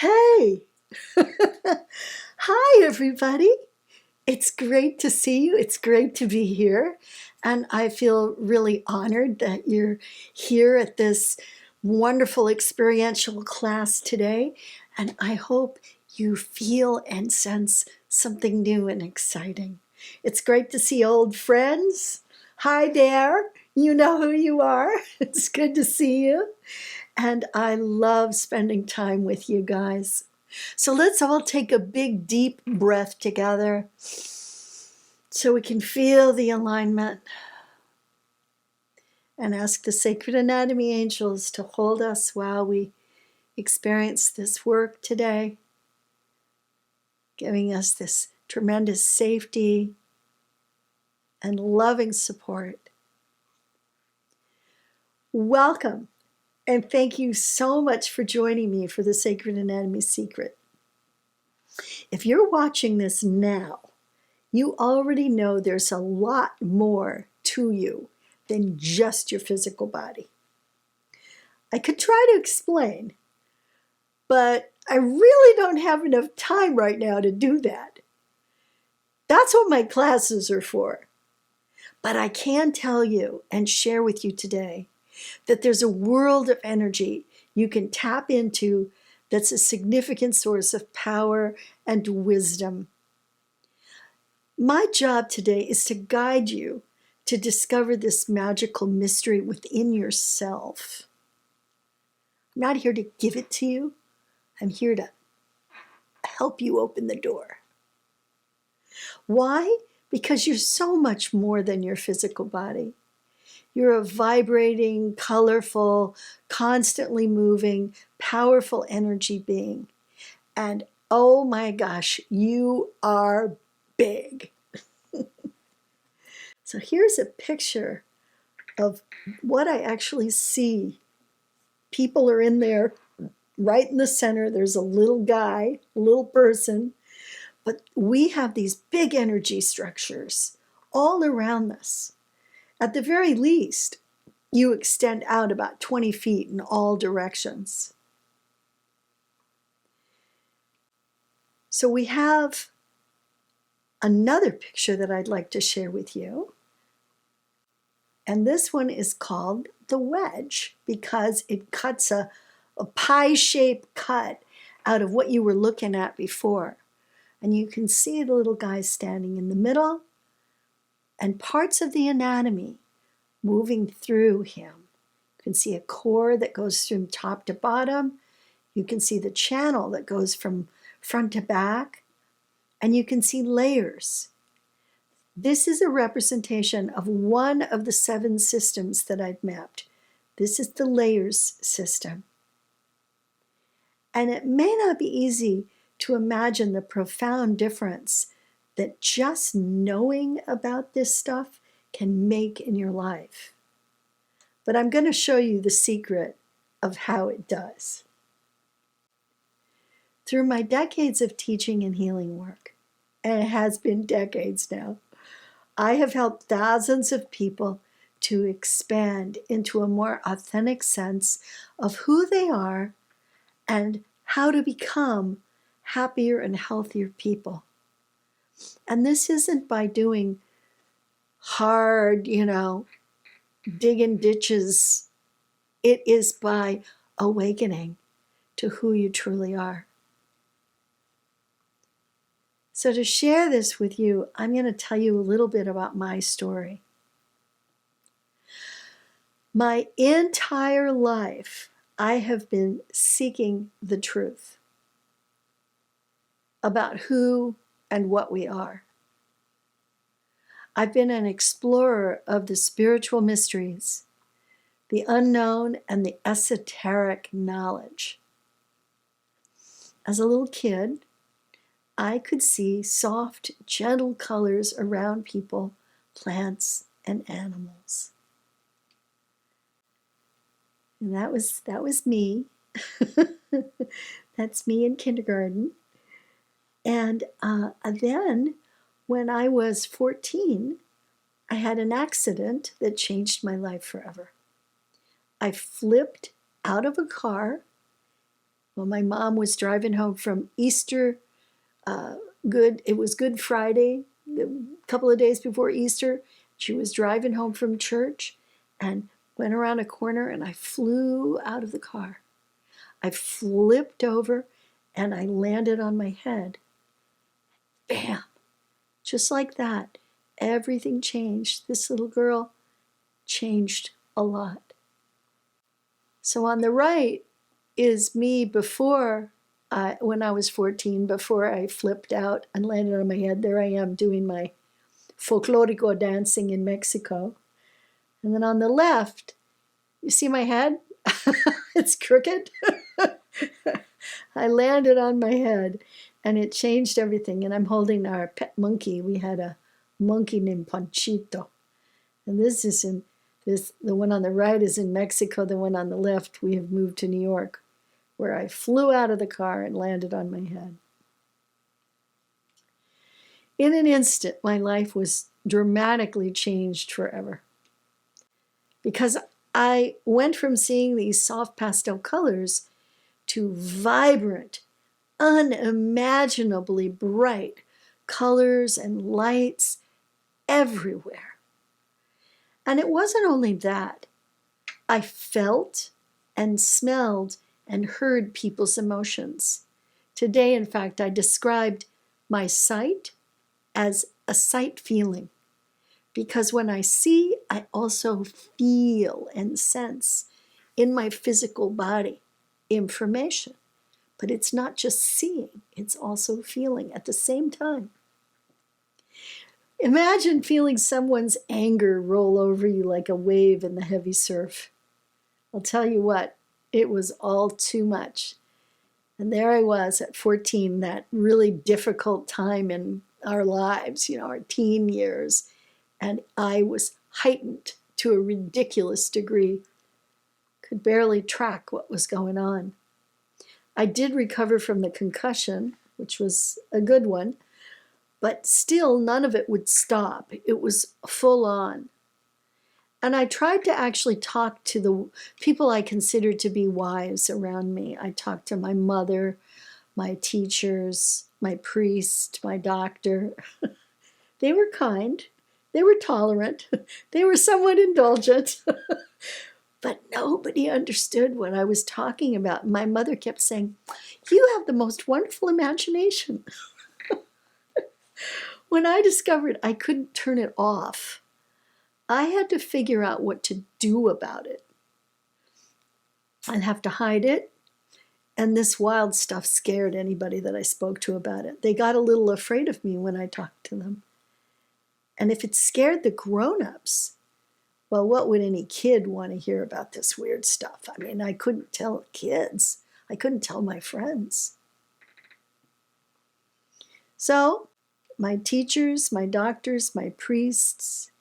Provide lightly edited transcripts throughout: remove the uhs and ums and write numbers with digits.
Hey! Hi, everybody. It's great to see you. It's great to be here. And I feel really honored that you're here at this wonderful experiential class today. And I hope you feel and sense something new and exciting. It's great to see old friends. Hi there. You know who you are. It's good to see you. And I love spending time with you guys. So let's all take a big, deep breath together so we can feel the alignment and ask the sacred anatomy angels to hold us while we experience this work today, giving us this tremendous safety and loving support. Welcome, and thank you so much for joining me for the Sacred Anatomy Secret. If you're watching this now, you already know there's a lot more to you than just your physical body. I could try to explain, but I really don't have enough time right now to do that. That's what my classes are for. But I can tell you and share with you today that there's a world of energy you can tap into that's a significant source of power and wisdom. My job today is to guide you to discover this magical mystery within yourself. I'm not here to give it to you. I'm here to help you open the door. Why? Because you're so much more than your physical body. You're a vibrating, colorful, constantly moving, powerful energy being. And oh my gosh, you are big. So here's a picture of what I actually see. People are in there right in the center. There's a little guy, a little person, but we have these big energy structures all around us. At the very least, you extend out about 20 feet in all directions. So we have another picture that I'd like to share with you. And this one is called the wedge because it cuts a pie-shaped cut out of what you were looking at before. And you can see the little guy standing in the middle and parts of the anatomy moving through him. You can see a core that goes from top to bottom. You can see the channel that goes from front to back. And you can see layers. This is a representation of one of the 7 systems that I've mapped. This is the layers system. And it may not be easy to imagine the profound difference that just knowing about this stuff can make in your life. But I'm going to show you the secret of how it does. Through my decades of teaching and healing work, and it has been decades now, I have helped thousands of people to expand into a more authentic sense of who they are and how to become happier and healthier people. And this isn't by doing hard, digging ditches. It is by awakening to who you truly are. So to share this with you, I'm going to tell you a little bit about my story. My entire life, I have been seeking the truth about who and what we are. I've been an explorer of the spiritual mysteries, the unknown, and the esoteric knowledge. As a little kid, I could see soft, gentle colors around people, plants, and animals. And that was me. That's me in kindergarten. And then when I was 14, I had an accident that changed my life forever. I flipped out of a car Well, my mom was driving home from Easter. It was Good Friday, a couple of days before Easter. She was driving home from church and went around a corner, and I flew out of the car. I flipped over and I landed on my head. Bam! Just like that. Everything changed. This little girl changed a lot. So on the right is me before, when I was 14, before I flipped out and landed on my head. There I am doing my folklorico dancing in Mexico. And then on the left, you see my head? It's crooked. I landed on my head and it changed everything. And I'm holding our pet monkey. We had a monkey named Panchito. And the one on the right is in Mexico. The one on the left, we have moved to New York, where I flew out of the car and landed on my head. In an instant, my life was dramatically changed forever. Because I went from seeing these soft pastel colors to vibrant, unimaginably bright colors and lights everywhere. And it wasn't only that. I felt and smelled and heard people's emotions. Today, in fact, I described my sight as a sight feeling. Because when I see, I also feel and sense in my physical body information. But it's not just seeing, it's also feeling at the same time. Imagine feeling someone's anger roll over you like a wave in the heavy surf. I'll tell you what, it was all too much. And there I was at 14, that really difficult time in our lives, our teen years. And I was heightened to a ridiculous degree. Could barely track what was going on. I did recover from the concussion, which was a good one, but still none of it would stop. It was full on. And I tried to actually talk to the people I considered to be wise around me. I talked to my mother, my teachers, my priest, my doctor. They were kind. They were tolerant. They were somewhat indulgent. But nobody understood what I was talking about. My mother kept saying, "You have the most wonderful imagination." When I discovered I couldn't turn it off, I had to figure out what to do about it. I'd have to hide it. And this wild stuff scared anybody that I spoke to about it. They got a little afraid of me when I talked to them. And if it scared the grown-ups, well, what would any kid want to hear about this weird stuff? I mean, I couldn't tell kids. I couldn't tell my friends. So my teachers, my doctors, my priests,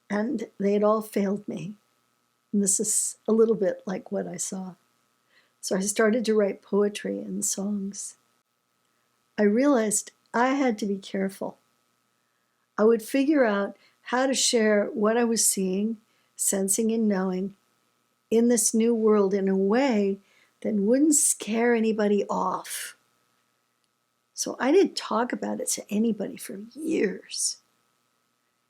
and they had all failed me. And this is a little bit like what I saw. So I started to write poetry and songs. I realized I had to be careful. I would figure out how to share what I was seeing, sensing, and knowing in this new world in a way that wouldn't scare anybody off. So I didn't talk about it to anybody for years.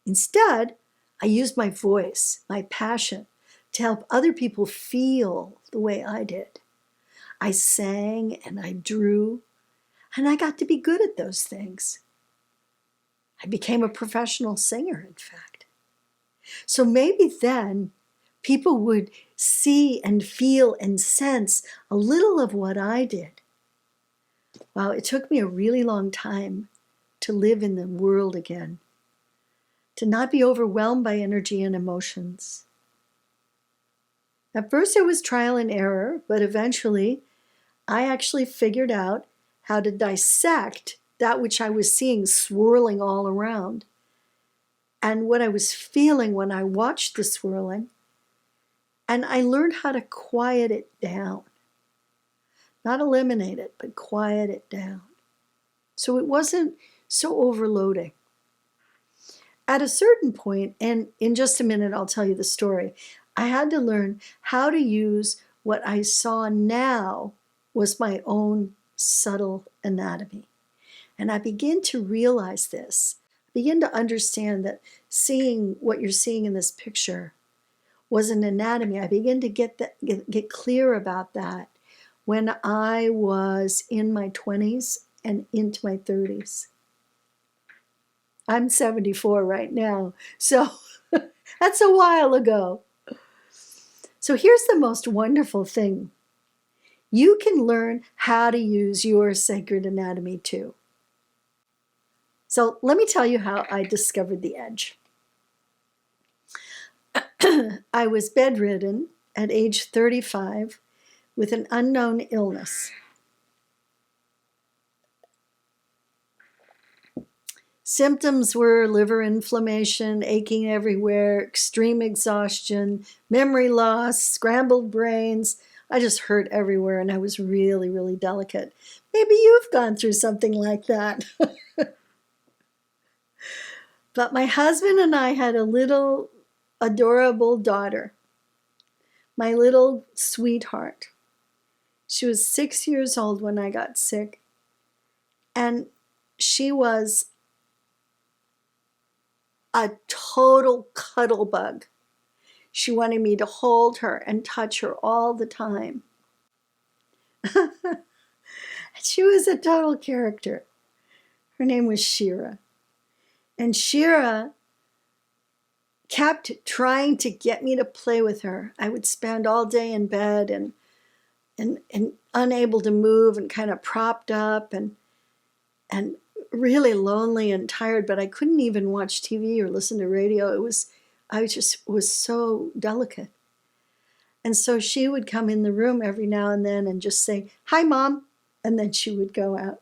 Instead, I used my voice, my passion, to help other people feel the way I did. I sang and I drew, and I got to be good at those things. I became a professional singer, in fact. So maybe then people would see and feel and sense a little of what I did. Wow, it took me a really long time to live in the world again, to not be overwhelmed by energy and emotions. At first it was trial and error, but eventually I actually figured out how to dissect that which I was seeing swirling all around and what I was feeling when I watched the swirling. And I learned how to quiet it down. Not eliminate it, but quiet it down. So it wasn't so overloading. At a certain point, and in just a minute I'll tell you the story, I had to learn how to use what I saw now was my own subtle anatomy. And I begin to realize this, begin to understand that seeing what you're seeing in this picture was an anatomy. I begin to get clear about that when I was in my 20s and into my 30s. I'm 74 right now, so that's a while ago. So here's the most wonderful thing. You can learn how to use your sacred anatomy too. So let me tell you how I discovered the edge. I was bedridden at age 35 with an unknown illness. Symptoms were liver inflammation, aching everywhere, extreme exhaustion, memory loss, scrambled brains. I just hurt everywhere, and I was really, really delicate. Maybe you've gone through something like that. But my husband and I had a little adorable daughter, my little sweetheart. She was 6 years old when I got sick, and she was a total cuddle bug. She wanted me to hold her and touch her all the time. She was a total character. Her name was Shira. And Shira kept trying to get me to play with her. I would spend all day in bed and unable to move and kind of propped up and really lonely and tired, but I couldn't even watch TV or listen to radio. I just was so delicate. And so she would come in the room every now and then and just say, "Hi, Mom." And then she would go out.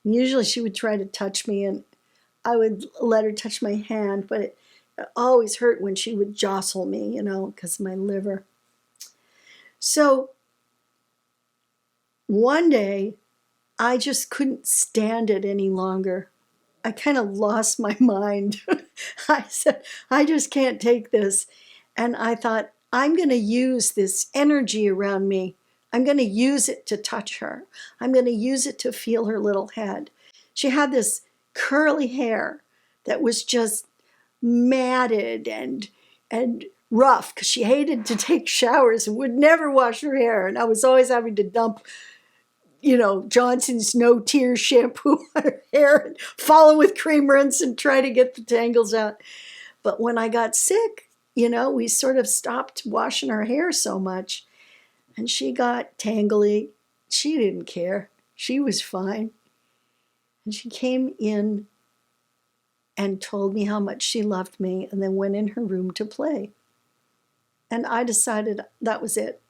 And usually she would try to touch me, and I would let her touch my hand, but it always hurt when she would jostle me, because of my liver. So one day, I just couldn't stand it any longer. I kind of lost my mind. I said, I just can't take this. And I thought, I'm going to use this energy around me. I'm going to use it to touch her. I'm going to use it to feel her little head. She had this curly hair that was just matted and rough because she hated to take showers and would never wash her hair. And I was always having to dump Johnson's No Tear shampoo on her hair and follow with cream rinse and try to get the tangles out. But when I got sick, we sort of stopped washing her hair so much, and she got tangly. She didn't care. She was fine. And she came in and told me how much she loved me, and then went in her room to play. And I decided that was it.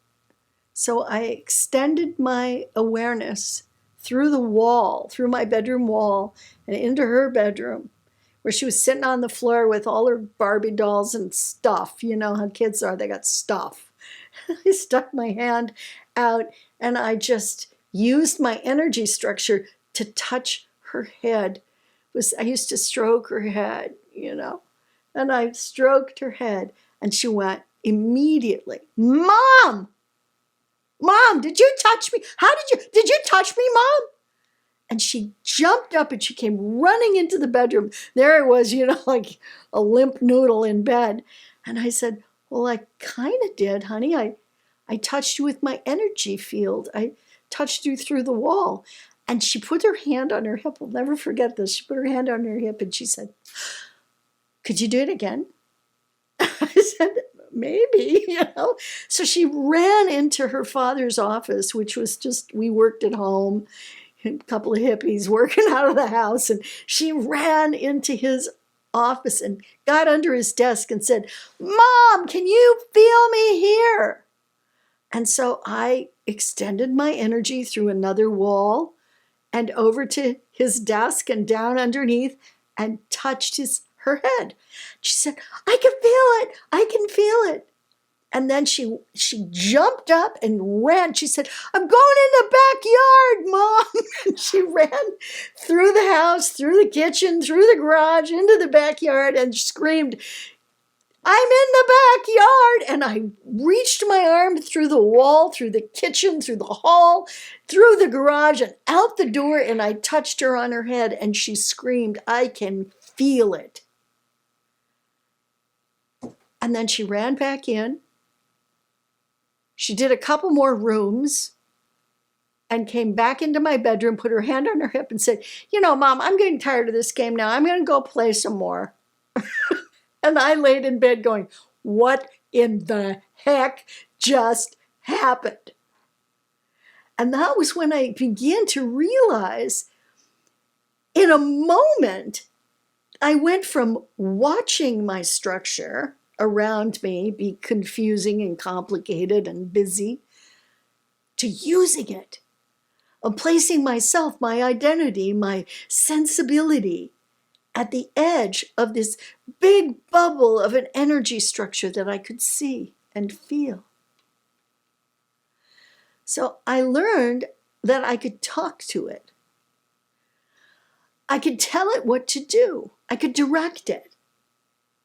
So I extended my awareness through the wall, through my bedroom wall, and into her bedroom, where she was sitting on the floor with all her Barbie dolls and stuff. You know how kids are, they got stuff. I stuck my hand out, and I just used my energy structure to touch her head. I used to stroke her head, and I stroked her head, and she went immediately, "Mom! Mom, did you touch me? Did you touch me, Mom?" And she jumped up and she came running into the bedroom. There I was, like a limp noodle in bed. And I said, "Well, I kind of did, honey. I touched you with my energy field. I touched you through the wall." And she put her hand on her hip. I'll never forget this. She put her hand on her hip and she said, "Could you do it again?" I said, "Maybe." So she ran into her father's office, which was just, we worked at home, a couple of hippies working out of the house. And she ran into his office and got under his desk and said, "Mom, can you feel me here?" And so I extended my energy through another wall and over to his desk and down underneath and touched her head. She said, "I can feel it. I can feel it." And then she jumped up and ran. She said, "I'm going in the backyard, Mom." And she ran through the house, through the kitchen, through the garage, into the backyard and screamed, I'm in the backyard. And I reached my arm through the wall, through the kitchen, through the hall, through the garage, and out the door. And I touched her on her head, and she screamed, I can feel it. And then she ran back in. She did a couple more rooms and came back into my bedroom, put her hand on her hip and said, you know, Mom, I'm getting tired of this game now. I'm going to go play some more. And I laid in bed going, what in the heck just happened? And that was when I began to realize, in a moment, I went from watching my structure around me be confusing and complicated and busy to using it, of placing myself, my identity, my sensibility at the edge of this big bubble of an energy structure that I could see and feel. So I learned that I could talk to it. I could tell it what to do. I could direct it.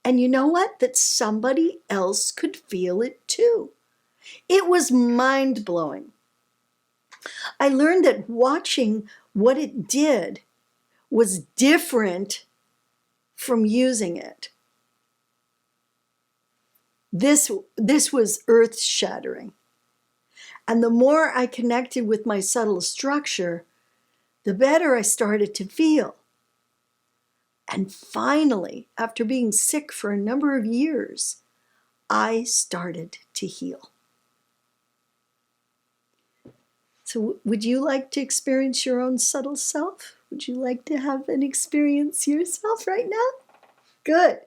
And you know what? That somebody else could feel it too. It was mind-blowing. I learned that watching what it did was different from using it. This was earth-shattering. And the more I connected with my subtle structure, the better I started to feel. And finally, after being sick for a number of years, I started to heal. So would you like to experience your own subtle self? Would you like to have an experience yourself right now? Good.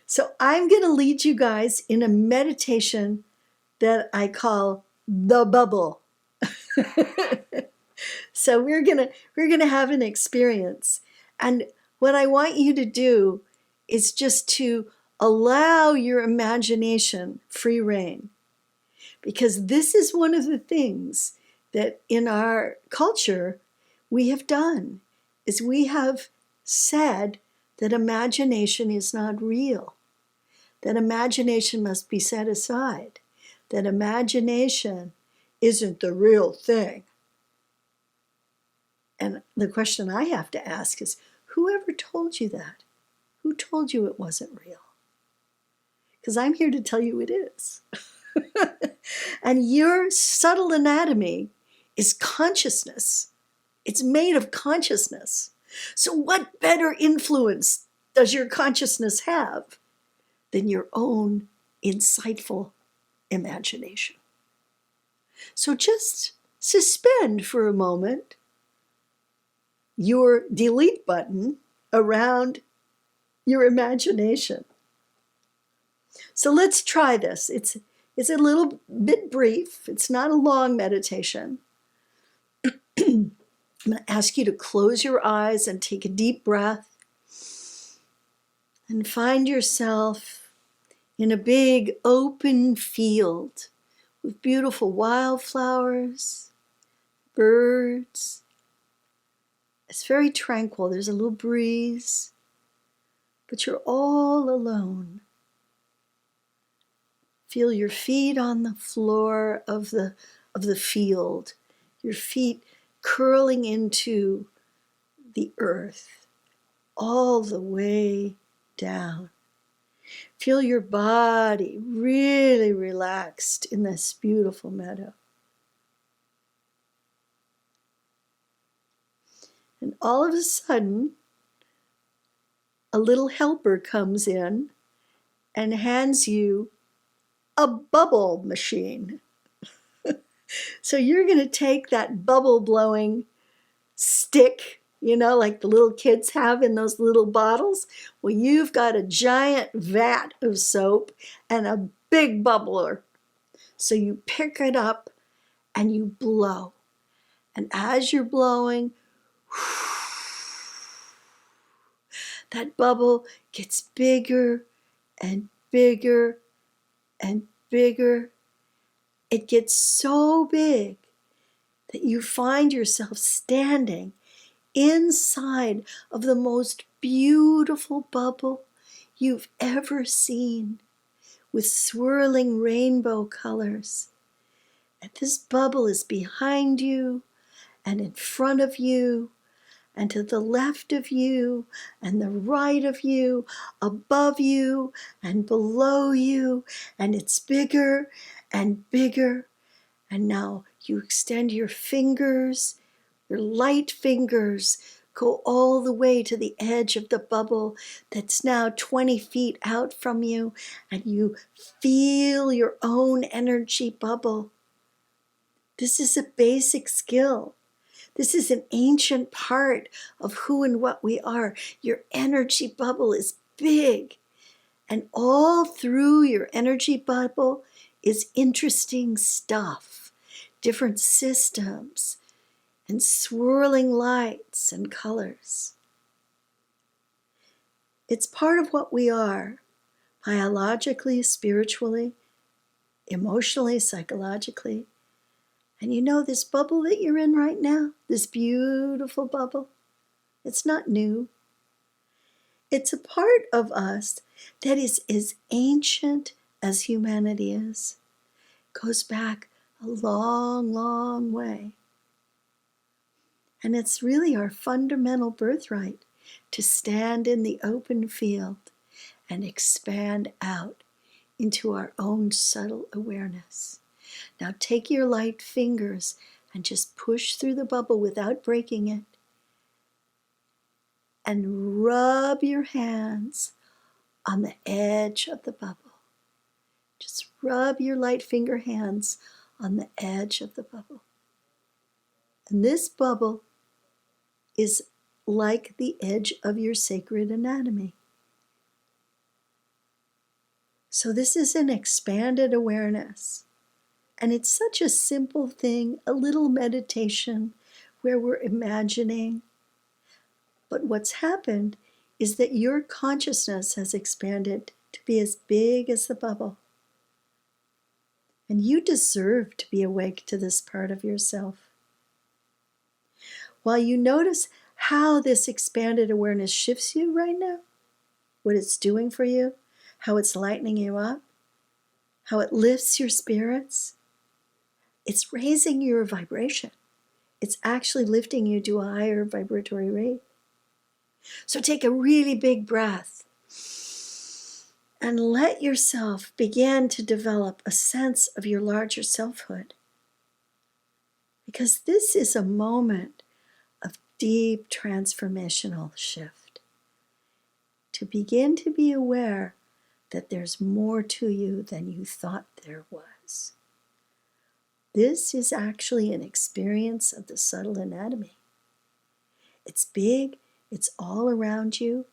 So I'm going to lead you guys in a meditation that I call the bubble. So we're gonna have an experience. And what I want you to do is just to allow your imagination free rein. Because this is one of the things that in our culture we have done, is we have said that imagination is not real, that imagination must be set aside, that imagination isn't the real thing. And the question I have to ask is, whoever told you that? Who told you it wasn't real? Because I'm here to tell you it is. And your subtle anatomy is consciousness. It's made of consciousness. So what better influence does your consciousness have than your own insightful imagination? So just suspend for a moment your delete button around your imagination. So let's try this. It's a little bit brief. It's not a long meditation. I'm going to ask you to close your eyes and take a deep breath and find yourself in a big open field with beautiful wildflowers, birds. It's very tranquil. There's a little breeze, but you're all alone. Feel your feet on the floor of the field, your feet curling into the earth all the way down. Feel your body really relaxed in this beautiful meadow. And all of a sudden, a little helper comes in and hands you a bubble machine. So you're going to take that bubble blowing stick, you know, like the little kids have in those little bottles. Well, you've got a giant vat of soap and a big bubbler. So you pick it up and you blow. And as you're blowing, that bubble gets bigger and bigger and bigger. It gets so big that you find yourself standing inside of the most beautiful bubble you've ever seen, with swirling rainbow colors. And this bubble is behind you and in front of you and to the left of you and the right of you, above you and below you, and it's bigger and bigger. And now you extend your fingers, your light fingers, go all the way to the edge of the bubble that's now 20 feet out from you, and you feel your own energy bubble. This is a basic skill. This is an ancient part of who and what we are. Your energy bubble is big, and all through your energy bubble is interesting stuff, different systems, and swirling lights and colors. It's part of what we are, biologically, spiritually, emotionally, psychologically. And you know this bubble that you're in right now, this beautiful bubble, it's not new. It's a part of us that is as ancient as humanity is. It goes back a long, long way. And it's really our fundamental birthright to stand in the open field and expand out into our own subtle awareness. Now take your light fingers and just push through the bubble without breaking it. And rub your hands on the edge of the bubble. Just rub your light finger hands on the edge of the bubble. And this bubble is like the edge of your sacred anatomy. So this is an expanded awareness. And it's such a simple thing, a little meditation where we're imagining. But what's happened is that your consciousness has expanded to be as big as the bubble. And you deserve to be awake to this part of yourself. While you notice how this expanded awareness shifts you right now, what it's doing for you, how it's lightening you up, how it lifts your spirits, it's raising your vibration. It's actually lifting you to a higher vibratory rate. So take a really big breath and let yourself begin to develop a sense of your larger selfhood. Because this is a moment of deep transformational shift. To begin to be aware that there's more to you than you thought there was. This is actually an experience of the subtle anatomy. It's big, it's all around you,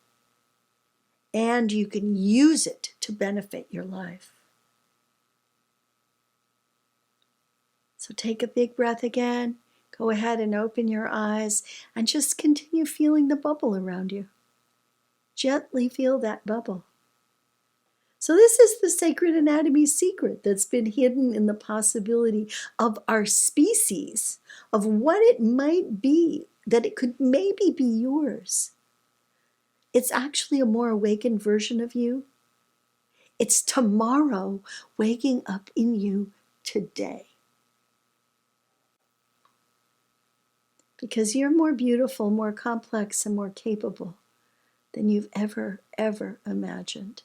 and you can use it to benefit your life. So take a big breath again. Go ahead and open your eyes and just continue feeling the bubble around you. Gently feel that bubble. So this is the sacred anatomy secret that's been hidden in the possibility of our species, of what it might be, that it could maybe be yours. It's actually a more awakened version of you. It's tomorrow waking up in you today. Because you're more beautiful, more complex, and more capable than you've ever imagined.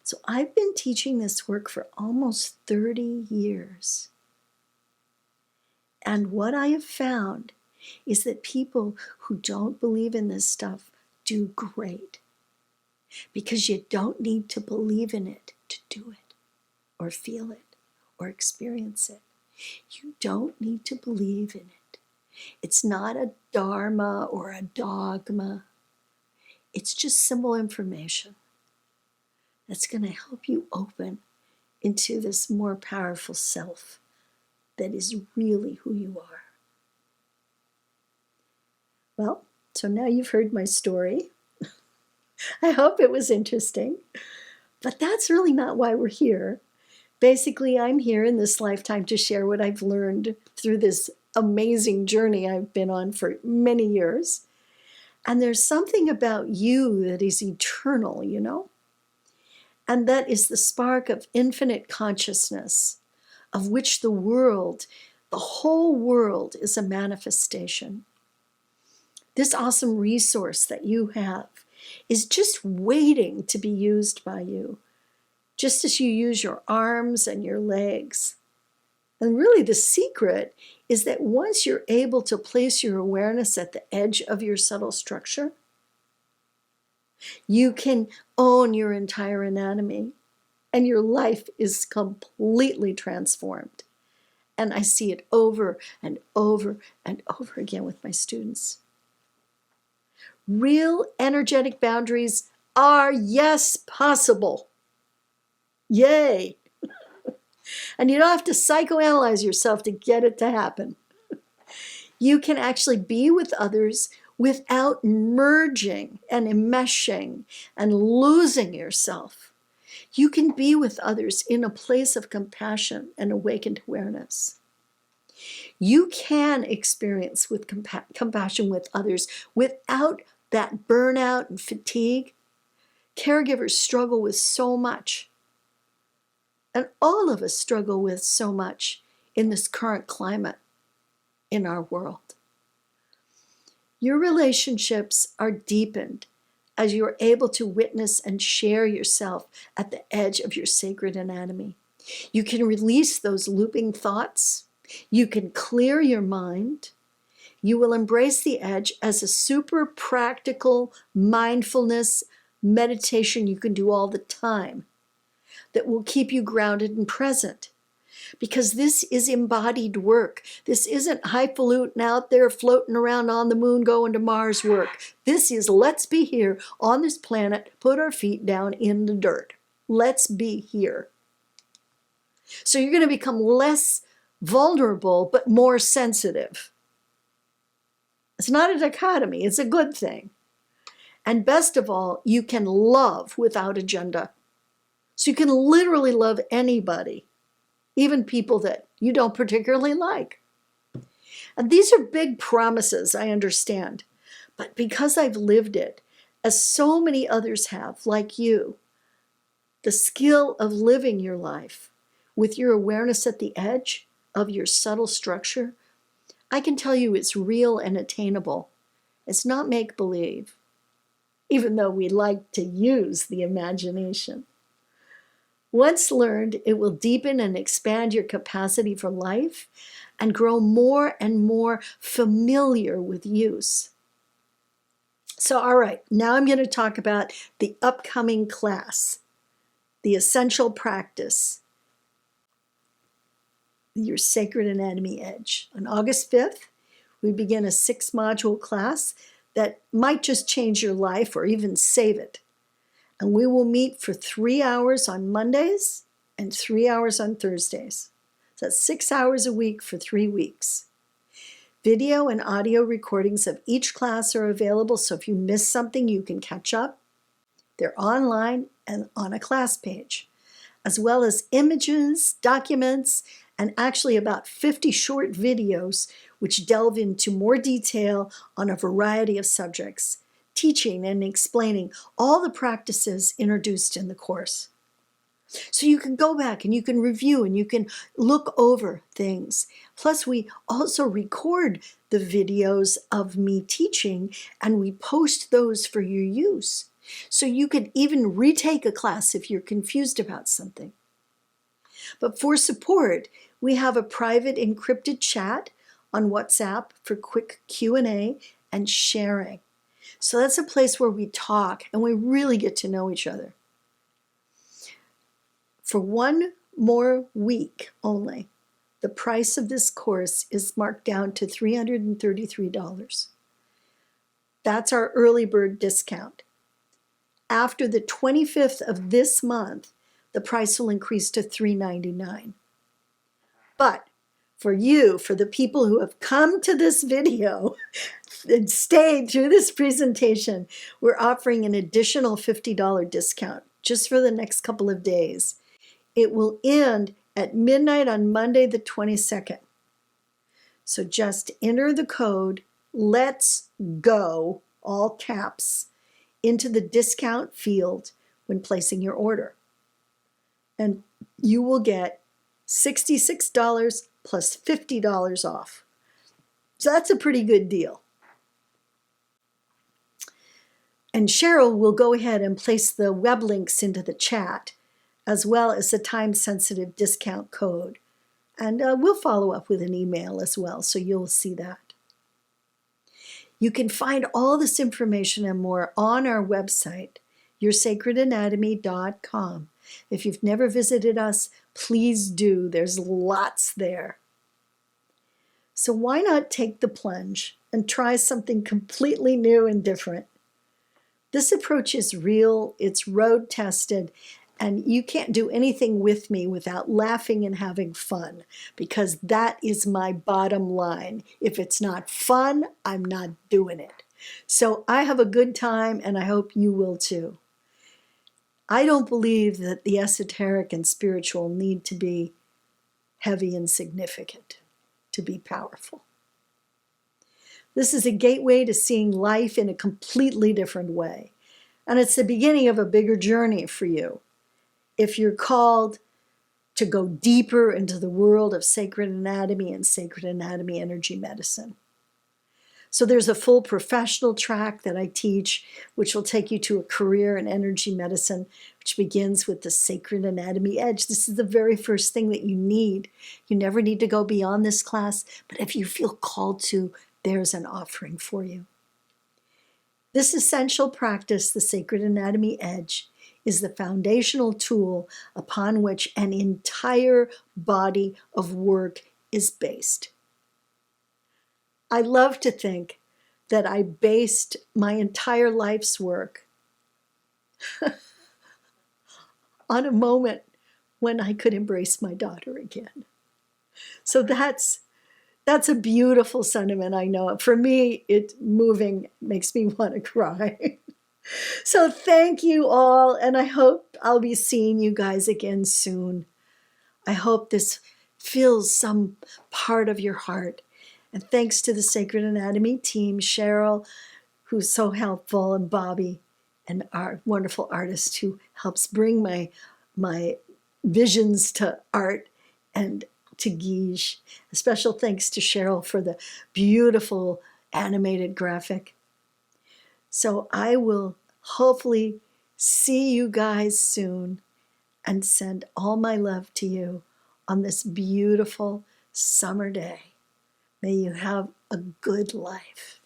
So I've been teaching this work for almost 30 years. And what I have found is that people who don't believe in this stuff do great. Because you don't need to believe in it to do it, or feel it, or experience it. You don't need to believe in it. It's not a dharma or a dogma. It's just simple information that's going to help you open into this more powerful self that is really who you are. Well, so now you've heard my story. I hope it was interesting, but that's really not why we're here. Basically, I'm here in this lifetime to share what I've learned through this amazing journey I've been on for many years. And there's something about you that is eternal, and that is the spark of infinite consciousness, of which the whole world is a manifestation. This awesome resource that you have is just waiting to be used by you, just as you use your arms and your legs. And really the secret is that once you're able to place your awareness at the edge of your subtle structure, you can own your entire anatomy and your life is completely transformed. And I see it over and over and over again with my students. Real energetic boundaries are, yes, possible. Yay. And you don't have to psychoanalyze yourself to get it to happen. You can actually be with others without merging and enmeshing and losing yourself. You can be with others in a place of compassion and awakened awareness. You can experience with compassion with others without that burnout and fatigue. Caregivers struggle with so much. And all of us struggle with so much in this current climate in our world. Your relationships are deepened as you are able to witness and share yourself at the edge of your sacred anatomy. You can release those looping thoughts. You can clear your mind. You will embrace the edge as a super practical mindfulness meditation you can do all the time that will keep you grounded and present. Because this is embodied work. This isn't highfalutin out there floating around on the moon going to Mars work. This is let's be here on this planet, put our feet down in the dirt. Let's be here. So you're going to become less vulnerable, but more sensitive. It's not a dichotomy. It's a good thing. And best of all, you can love without agenda. So you can literally love anybody, even people that you don't particularly like. And these are big promises, I understand. But because I've lived it, as so many others have, like you, the skill of living your life with your awareness at the edge of your subtle structure, I can tell you it's real and attainable. It's not make-believe, even though we like to use the imagination. Once learned, it will deepen and expand your capacity for life and grow more and more familiar with use. So, all right, now I'm going to talk about the upcoming class, the essential practice, your sacred anatomy edge. On August 5th, we begin a 6-module class that might just change your life or even save it. And we will meet for 3 hours on Mondays and 3 hours on Thursdays. So that's 6 hours a week for 3 weeks. Video and audio recordings of each class are available, so if you miss something, you can catch up. They're online and on a class page, as well as images, documents, and actually about 50 short videos which delve into more detail on a variety of subjects, teaching and explaining all the practices introduced in the course. So you can go back and you can review and you can look over things. Plus, we also record the videos of me teaching and we post those for your use. So you could even retake a class if you're confused about something. But for support, we have a private encrypted chat on WhatsApp for quick Q&A and sharing. So that's a place where we talk and we really get to know each other. For 1 more week only, the price of this course is marked down to $333. That's our early bird discount. After the 25th of this month, the price will increase to $399. But for you, for the people who have come to this video and stayed through this presentation, we're offering an additional $50 discount just for the next couple of days. It will end at midnight on Monday the 22nd. So just enter the code, let's go, all caps, into the discount field when placing your order. And you will get $66 plus $50 off. So that's a pretty good deal. And Cheryl will go ahead and place the web links into the chat, as well as the time-sensitive discount code. And we'll follow up with an email as well, so you'll see that. You can find all this information and more on our website, yoursacredanatomy.com. If you've never visited us, please do. There's lots there. So why not take the plunge and try something completely new and different? This approach is real, it's road tested, and you can't do anything with me without laughing and having fun, because that is my bottom line. If it's not fun, I'm not doing it. So I have a good time, and I hope you will too. I don't believe that the esoteric and spiritual need to be heavy and significant to be powerful. This is a gateway to seeing life in a completely different way. And it's the beginning of a bigger journey for you. If you're called to go deeper into the world of sacred anatomy and sacred anatomy energy medicine. So there's a full professional track that I teach, which will take you to a career in energy medicine, which begins with the Sacred Anatomy Edge. This is the very first thing that you need. You never need to go beyond this class, but if you feel called to, there's an offering for you. This essential practice, the Sacred Anatomy Edge, is the foundational tool upon which an entire body of work is based. I love to think that I based my entire life's work on a moment when I could embrace my daughter again. So that's a beautiful sentiment, I know. For me, it's moving, makes me want to cry. So thank you all, and I hope I'll be seeing you guys again soon. I hope this fills some part of your heart. And thanks to the Sacred Anatomy team, Cheryl, who's so helpful, and Bobby, and our wonderful artist who helps bring my visions to art, and to Guige. A special thanks to Cheryl for the beautiful animated graphic. So I will hopefully see you guys soon and send all my love to you on this beautiful summer day. May you have a good life.